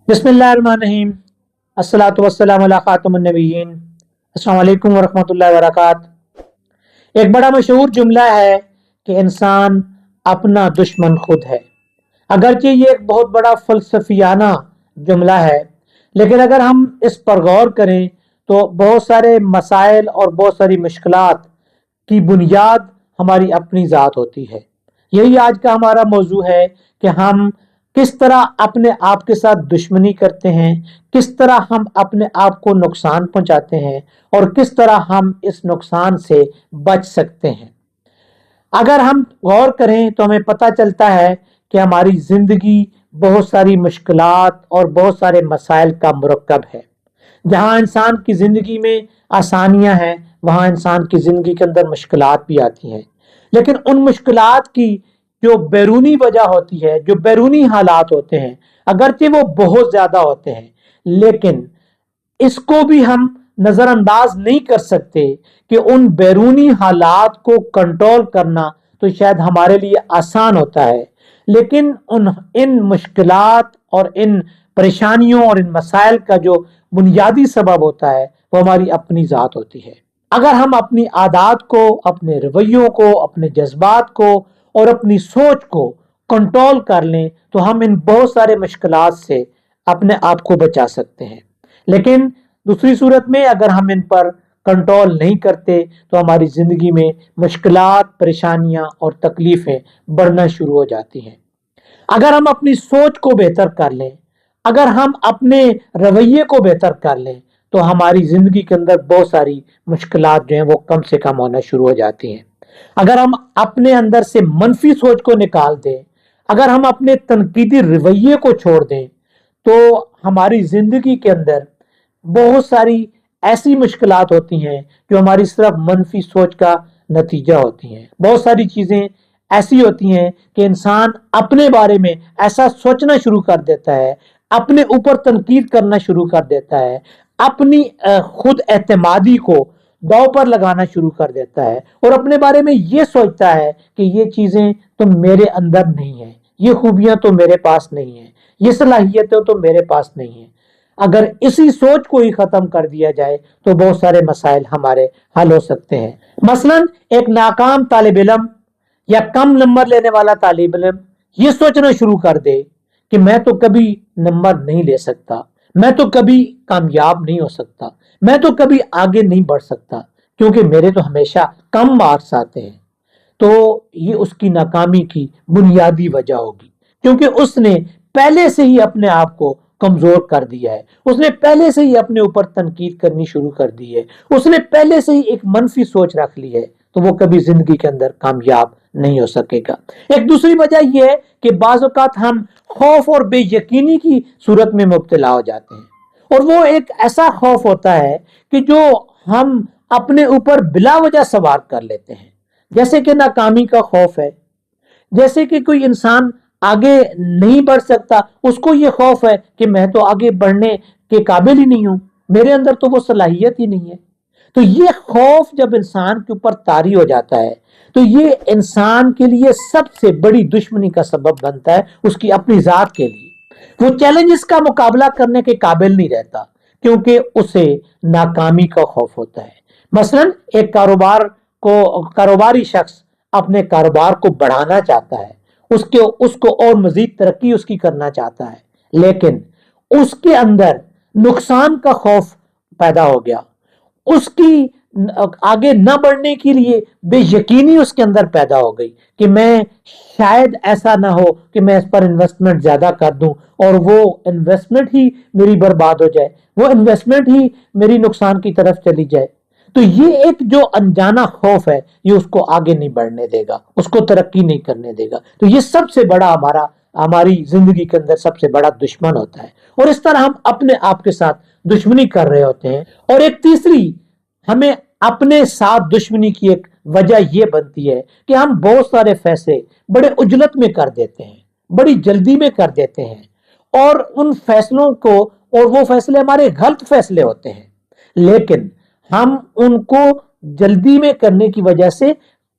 बिस्मिल्लाहिर्रहमानिर्रहीम। अस्सलातु वस्सलामु अला खातमुन नबिय्यीन। अस्सलामु अलैकुम वरहमतुल्लाहि वबरकातुहू। एक बड़ा मशहूर जुमला है कि इंसान अपना दुश्मन खुद है। अगरचे ये एक बहुत बड़ा फलसफियाना जुमला है, लेकिन अगर हम इस पर गौर करें तो बहुत सारे मसाइल और बहुत सारी मुश्किलात की बुनियाद हमारी अपनी ज़ात होती है। यही आज का हमारा मौजू है कि हम किस तरह अपने आप के साथ दुश्मनी करते हैं, किस तरह हम अपने आप को नुकसान पहुंचाते हैं और किस तरह हम इस नुकसान से बच सकते हैं। अगर हम गौर करें तो हमें पता चलता है कि हमारी जिंदगी बहुत सारी मुश्किलात और बहुत सारे मसाइल का मुरक्कब है। जहां इंसान की जिंदगी में आसानियां हैं, वहां इंसान की जिंदगी के अंदर मुश्किलात भी आती हैं। लेकिन उन मुश्किलात की जो बैरूनी वजह होती है, जो बैरूनी हालात होते हैं, अगरचे वो बहुत ज्यादा होते हैं, लेकिन इसको भी हम नजरअंदाज नहीं कर सकते कि उन बैरूनी हालात को कंट्रोल करना तो शायद हमारे लिए आसान होता है, लेकिन उन इन मुश्किलात और इन परेशानियों और इन मसाइल का जो बुनियादी सबब होता है वो हमारी अपनी ज़ात होती है। अगर हम अपनी आदत को, अपने रवैयों को, अपने जज्बात को और अपनी सोच को कंट्रोल कर लें तो हम इन बहुत सारे मुश्किलात से अपने आप को बचा सकते हैं। लेकिन दूसरी सूरत में अगर हम इन पर कंट्रोल नहीं करते तो हमारी जिंदगी में मुश्किलात, परेशानियां और तकलीफें बढ़ना शुरू हो जाती हैं। अगर हम अपनी सोच को बेहतर कर लें, अगर हम अपने रवैये को बेहतर कर लें तो हमारी जिंदगी के अंदर बहुत सारी मुश्किलात जो हैं वो कम से कम होना शुरू हो जाती हैं। अगर हम अपने अंदर से मनफी सोच को निकाल दें, अगर हम अपने तनकीदी रवैये को छोड़ दें तो हमारी जिंदगी के अंदर बहुत सारी ऐसी मुश्किलात होती हैं जो हमारी सिर्फ मनफी सोच का नतीजा होती हैं। बहुत सारी चीजें ऐसी होती हैं कि इंसान अपने बारे में ऐसा सोचना शुरू कर देता है, अपने ऊपर तनकीद करना शुरू कर देता है, अपनी खुद एतमादी को दांव पर लगाना शुरू कर देता है और अपने बारे में ये सोचता है कि ये चीजें तो मेरे अंदर नहीं है, ये खूबियां तो मेरे पास नहीं है, ये सलाहियतें तो मेरे पास नहीं है। अगर इसी सोच को ही खत्म कर दिया जाए तो बहुत सारे मसाइल हमारे हल हो सकते हैं। मसलन एक नाकाम तालिब इल्म या कम नंबर लेने वाला तालिब इल्म ये सोचना शुरू कर दे कि मैं तो कभी नंबर नहीं ले सकता, मैं तो कभी कामयाब नहीं हो सकता, मैं तो कभी आगे नहीं बढ़ सकता क्योंकि मेरे तो हमेशा कम मार्क्स आते हैं, तो ये उसकी नाकामी की बुनियादी वजह होगी क्योंकि उसने पहले से ही अपने आप को कमजोर कर दिया है, उसने पहले से ही अपने ऊपर तनकीद करनी शुरू कर दी है, उसने पहले से ही एक मनफी सोच रख ली है, तो वो कभी जिंदगी के अंदर कामयाब नहीं हो सकेगा। एक दूसरी वजह यह है कि बाज़ औक़ात हम खौफ और बेयकीनी की सूरत में मुब्तला हो जाते हैं और वो एक ऐसा खौफ होता है कि जो हम अपने ऊपर बिला वजह सवार कर लेते हैं, जैसे कि नाकामी का खौफ है, जैसे कि कोई इंसान आगे नहीं बढ़ सकता, उसको ये खौफ है कि मैं तो आगे बढ़ने के काबिल ही नहीं हूं, मेरे अंदर तो वो सलाहियत ही नहीं है। तो ये खौफ जब इंसान के ऊपर तारी हो जाता है तो ये इंसान के लिए सबसे बड़ी दुश्मनी का सबब बनता है, उसकी अपनी जात के लिए। वो चैलेंजेस का मुकाबला करने के काबिल नहीं रहता क्योंकि उसे नाकामी का खौफ होता है। मसलन एक कारोबारी शख्स अपने कारोबार को बढ़ाना चाहता है, उसको और मजीद तरक्की उसकी करना चाहता है, लेकिन उसके अंदर नुकसान का खौफ पैदा हो गया, उसकी आगे न बढ़ने के लिए बेयकीनी उसके अंदर पैदा हो गई कि मैं शायद ऐसा ना हो कि मैं इस पर इन्वेस्टमेंट ज्यादा कर दूं और वो इन्वेस्टमेंट ही मेरी बर्बाद हो जाए, वो इन्वेस्टमेंट ही मेरी नुकसान की तरफ चली जाए। तो ये एक जो अनजाना खौफ है ये उसको आगे नहीं बढ़ने देगा, उसको तरक्की नहीं करने देगा। तो ये सबसे बड़ा हमारी जिंदगी के अंदर सबसे बड़ा दुश्मन होता है और इस तरह हम अपने आप के साथ दुश्मनी कर रहे होते हैं। और एक तीसरी हमें अपने साथ दुश्मनी की एक वजह यह बनती है कि हम बहुत सारे फैसले बड़े उजलत में कर देते हैं, बड़ी जल्दी में कर देते हैं और उन फैसलों को, और वो फैसले हमारे गलत फैसले होते हैं, लेकिन हम उनको जल्दी में करने की वजह से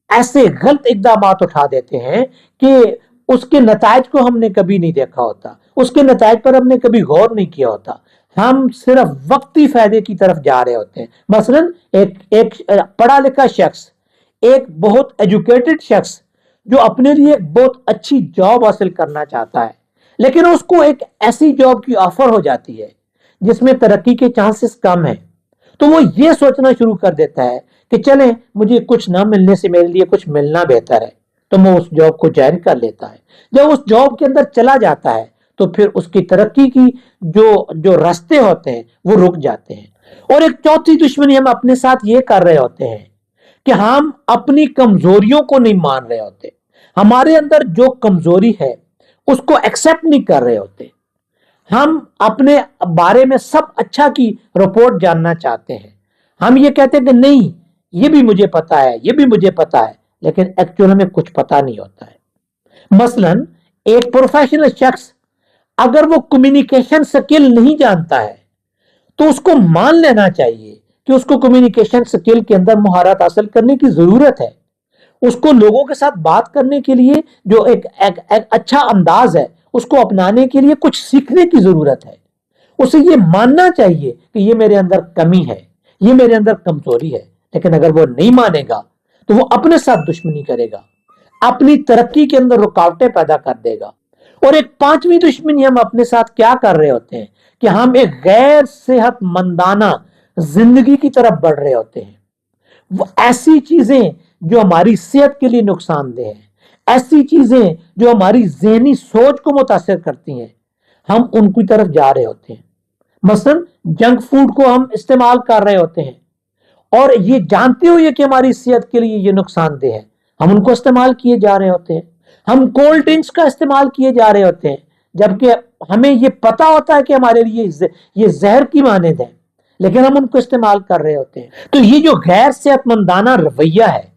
ऐसे गलत इकदाम उठा देते हैं कि उसके नतायज को हमने कभी नहीं देखा होता, उसके नतायज पर हमने कभी गौर नहीं किया होता। हम सिर्फ वक्ती फायदे की तरफ जा रहे होते हैं। मसलन एक पढ़ा लिखा शख्स, एक बहुत एजुकेटेड शख्स जो अपने लिए एक बहुत अच्छी जॉब हासिल करना चाहता है, लेकिन उसको एक ऐसी जॉब की ऑफर हो जाती है जिसमें तरक्की के चांसेस कम है, तो वो ये सोचना शुरू कर देता है कि चलें, मुझे कुछ ना मिलने से मेरे लिए कुछ मिलना बेहतर है, तो वो उस जॉब को ज्वाइन कर लेता है। जब उस जॉब के अंदर चला जाता है तो फिर उसकी तरक्की की जो जो रास्ते होते हैं वो रुक जाते हैं। और एक चौथी दुश्मनी हम अपने साथ ये कर रहे होते हैं कि हम अपनी कमजोरियों को नहीं मान रहे होते। हमारे अंदर जो कमजोरी है उसको एक्सेप्ट नहीं कर रहे होते। हम अपने बारे में सब अच्छा की रिपोर्ट जानना चाहते हैं। हम ये कहते हैं कि नहीं, ये भी मुझे पता है, ये भी मुझे पता है, लेकिन एक्चुअल में कुछ पता नहीं होता है। मसलन एक प्रोफेशनल शख्स अगर वो कम्युनिकेशन स्किल नहीं जानता है तो उसको मान लेना चाहिए कि उसको कम्युनिकेशन स्किल के अंदर महारत हासिल करने की जरूरत है। उसको लोगों के साथ बात करने के लिए जो एक अच्छा अंदाज है उसको अपनाने के लिए कुछ सीखने की जरूरत है। उसे ये मानना चाहिए कि ये मेरे अंदर कमी है, ये मेरे अंदर कमजोरी है। लेकिन अगर वो नहीं मानेगा तो वो अपने साथ दुश्मनी करेगा, अपनी तरक्की के अंदर रुकावटें पैदा कर देगा। और एक पांचवी दुश्मनी हम अपने साथ क्या कर रहे होते हैं कि हम एक गैर सेहतमंदाना जिंदगी की तरफ बढ़ रहे होते हैं। वो ऐसी चीजें जो हमारी सेहत के लिए नुकसानदेह है, ऐसी चीजें जो हमारी ज़हनी सोच को मुतासिर करती हैं, हम उनकी तरफ जा रहे होते हैं। मसलन जंक फूड को हम इस्तेमाल कर रहे होते हैं और ये जानते हुए कि हमारी सेहत के लिए ये नुकसानदेह है, हम उनको इस्तेमाल किए जा रहे होते हैं। हम कोल्ड ड्रिंक्स का इस्तेमाल किए जा रहे होते हैं जबकि हमें ये पता होता है कि हमारे लिए ये जहर की मानद है, लेकिन हम उनको इस्तेमाल कर रहे होते हैं। तो ये जो गैर सेहतमंदाना रवैया है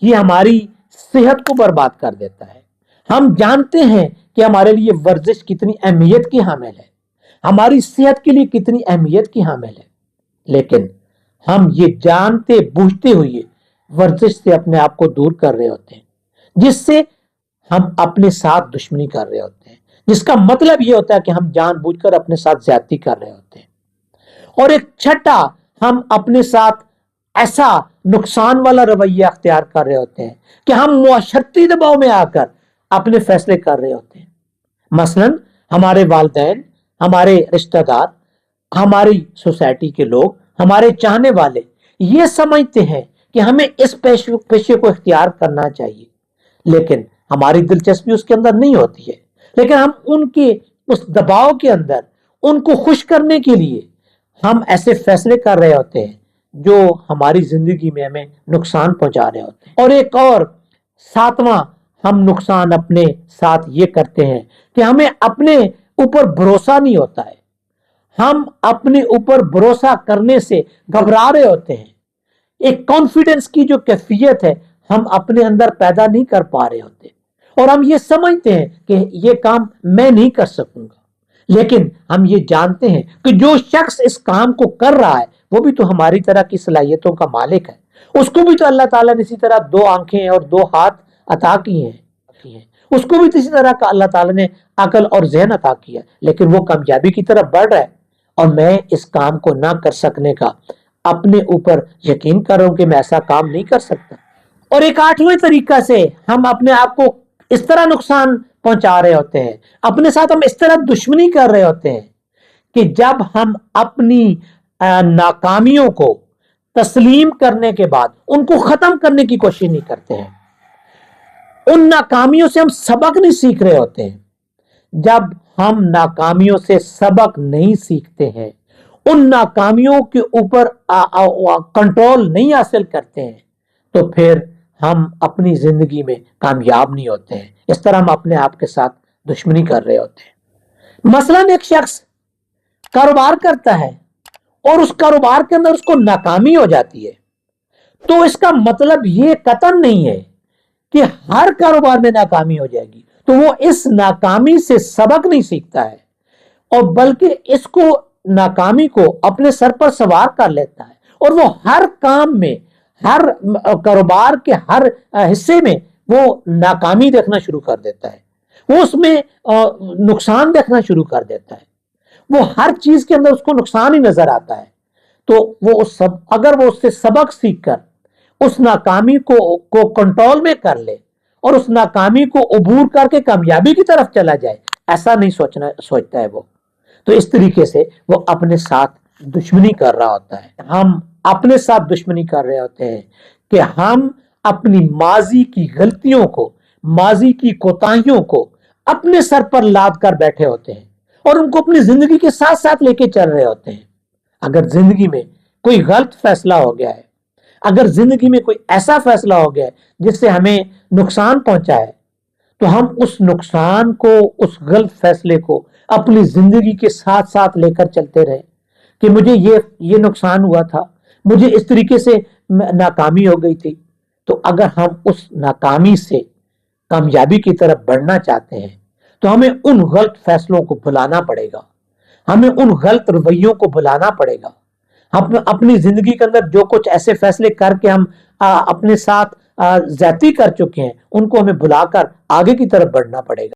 ये हमारी सेहत को बर्बाद कर देता है। हम जानते हैं कि हमारे लिए वर्जिश कितनी अहमियत की हामिल है, हमारी सेहत के लिए कितनी अहमियत की हामिल है, लेकिन हम ये जानते बूझते हुए वर्जिश से अपने आप को दूर कर रहे होते हैं, जिससे हम अपने साथ दुश्मनी कर रहे होते हैं, जिसका मतलब ये होता है कि हम जानबूझकर अपने साथ ज्यादती कर रहे होते हैं। और एक छठा, हम अपने साथ ऐसा नुकसान वाला रवैया अख्तियार कर रहे होते हैं कि हम मुआशरती दबाव में आकर अपने फैसले कर रहे होते हैं। मसलन हमारे वालिदैन, हमारे रिश्तेदार, हमारी सोसाइटी के लोग, हमारे चाहने वाले ये समझते हैं कि हमें इस पेशे को इख्तियार करना चाहिए, लेकिन हमारी दिलचस्पी उसके अंदर नहीं होती है। लेकिन हम उनके उस दबाव के अंदर उनको खुश करने के लिए हम ऐसे फैसले कर रहे होते हैं जो हमारी जिंदगी में हमें नुकसान पहुंचा रहे होते हैं। और एक और सातवां हम नुकसान अपने साथ ये करते हैं कि हमें अपने ऊपर भरोसा नहीं होता है। हम अपने ऊपर भरोसा करने से घबरा रहे होते हैं। एक कॉन्फिडेंस की जो कैफियत है हम अपने अंदर पैदा नहीं कर पा रहे होते, और हम ये समझते हैं कि ये काम मैं नहीं कर सकूंगा। लेकिन हम ये जानते हैं कि जो शख्स इस काम को कर रहा है वो भी तो हमारी तरह की सलाहियतों का मालिक है। उसको भी तो अल्लाह ताला ने इसी तरह 2 आंखें और 2 हाथ अता किए हैं, उसको भी तो इसी तरह का अल्लाह ताला ने अकल और ज़हन अता किया, लेकिन वो कामयाबी की तरफ बढ़ रहा है और मैं इस काम को ना कर सकने का अपने ऊपर यकीन कर रहा हूं कि मैं ऐसा काम नहीं कर सकता। और एक आठवें तरीका से हम अपने आप को इस तरह नुकसान पहुंचा रहे होते हैं, अपने साथ हम इस तरह दुश्मनी कर रहे होते हैं कि जब हम अपनी नाकामियों को तस्लीम करने के बाद उनको खत्म करने की कोशिश नहीं करते हैं, उन नाकामियों से हम सबक नहीं सीख रहे होते हैं। जब हम नाकामियों से सबक नहीं सीखते हैं, उन नाकामियों के ऊपर कंट्रोल नहीं हासिल करते हैं, तो फिर हम अपनी जिंदगी में कामयाब नहीं होते हैं। इस तरह हम अपने आप के साथ दुश्मनी कर रहे होते हैं। मसलन एक शख्स कारोबार करता है और उस कारोबार के अंदर उसको नाकामी हो जाती है, तो इसका मतलब ये कतन नहीं है कि हर कारोबार में नाकामी हो जाएगी, तो वो इस नाकामी से सबक नहीं सीखता है और बल्कि इसको नाकामी को अपने सर पर सवार कर लेता है और वो हर काम में, हर कारोबार के हर हिस्से में वो नाकामी देखना शुरू कर देता है। वो उसमें नुकसान देखना शुरू कर देता है। वो हर चीज के अंदर उसको नुकसान ही नजर आता है। तो वो सब अगर वो उससे सबक सीखकर उस नाकामी को कंट्रोल में कर ले और उस नाकामी को अबूर करके कामयाबी की तरफ चला जाए, ऐसा नहीं सोचता है वो। तो इस तरीके से वो अपने साथ दुश्मनी कर रहा होता है। हम अपने साथ दुश्मनी कर रहे होते हैं कि हम अपनी माजी की गलतियों को, माजी की कोताहियों को अपने सर पर लाद कर बैठे होते हैं और उनको अपनी जिंदगी के साथ साथ लेके चल रहे होते हैं। अगर जिंदगी में कोई गलत फैसला हो गया है, अगर जिंदगी में कोई ऐसा फैसला हो गया है जिससे हमें नुकसान पहुंचा है, तो हम उस नुकसान को, उस गलत फैसले को अपनी जिंदगी के साथ साथ लेकर चलते रहे कि मुझे ये नुकसान हुआ था, मुझे इस तरीके से नाकामी हो गई थी। तो अगर हम उस नाकामी से कामयाबी की तरफ बढ़ना चाहते हैं तो हमें उन गलत फैसलों को भुलाना पड़ेगा, हमें उन गलत रवैयों को भुलाना पड़ेगा। हम अपनी जिंदगी के अंदर जो कुछ ऐसे फैसले करके हम अपने साथ ज्यादती कर चुके हैं, उनको हमें भुलाकर आगे की तरफ बढ़ना पड़ेगा।